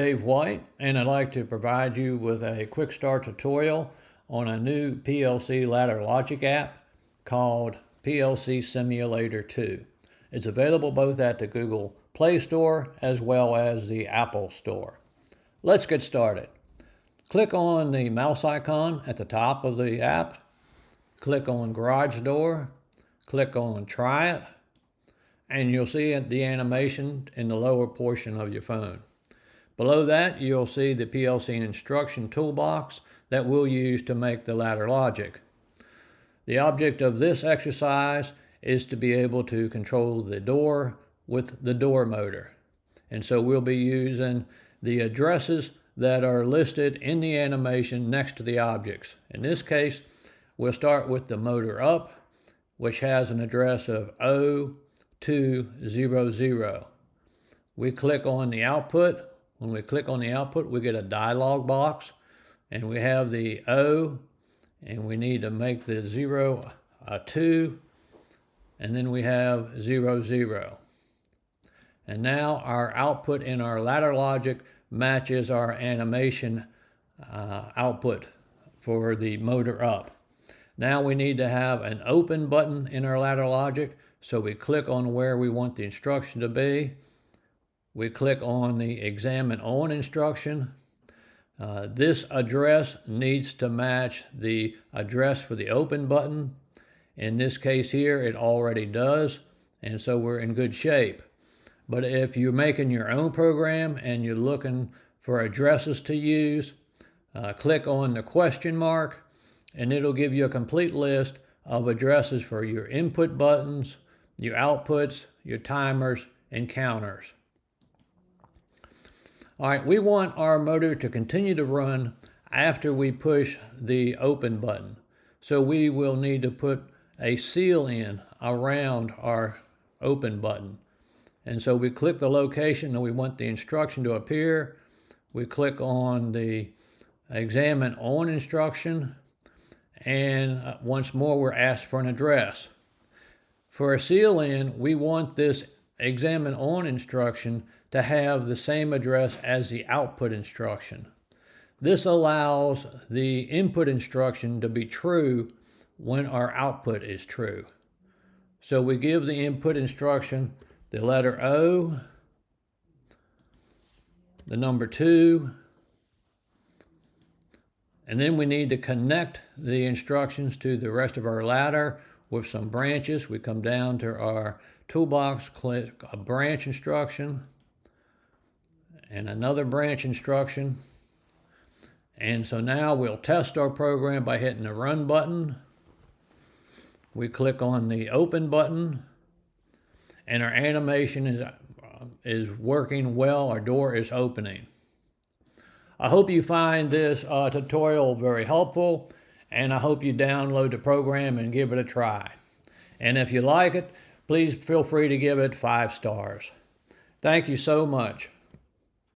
Dave White, and I'd like to provide you with a quick start tutorial on a new PLC ladder logic app called PLC Simulator 2. It's available both at the Google Play Store as well as the Apple Store. Let's get started. Click on the mouse icon at the top of the app, click on Garage Door, click on Try It, and you'll see the animation in the lower portion of your phone. Below that, you'll see the PLC instruction toolbox that we'll use to make the ladder logic. The object of this exercise is to be able to control the door with the door motor. And so we'll be using the addresses that are listed in the animation next to the objects. In this case, we'll start with the motor up, which has an address of 0200. We click on the output. When we click on the output, we get a dialog box, and we have the O, and we need to make the 0 a 2, and then we have 00. And now our output in our ladder logic matches our animation output for the motor up. Now we need to have an open button in our ladder logic, so we click on where we want the instruction to be. We click on the Examine On instruction. This address needs to match the address for the open button. In this case here, it already does, and so we're in good shape. But if you're making your own program and you're looking for addresses to use, click on the question mark, and it'll give you a complete list of addresses for your input buttons, your outputs, your timers, and counters. All right, we want our motor to continue to run after we push the open button. So we will need to put a seal in around our open button. And so we click the location that we want the instruction to appear. We click on the Examine On instruction. And once more, we're asked for an address. For a seal in, we want this Examine On instruction to have the same address as the output instruction. This allows the input instruction to be true when our output is true. So we give the input instruction the letter O, the number 2, and then we need to connect the instructions to the rest of our ladder with some branches. We come down to our toolbox, click a branch instruction, and another branch instruction. And so now we'll test our program by hitting the Run button. We click on the Open button, and our animation is working well. Our door is opening. I hope you find this tutorial very helpful, and I hope you download the program and give it a try. And if you like it, please feel free to give it 5 stars. Thank you so much.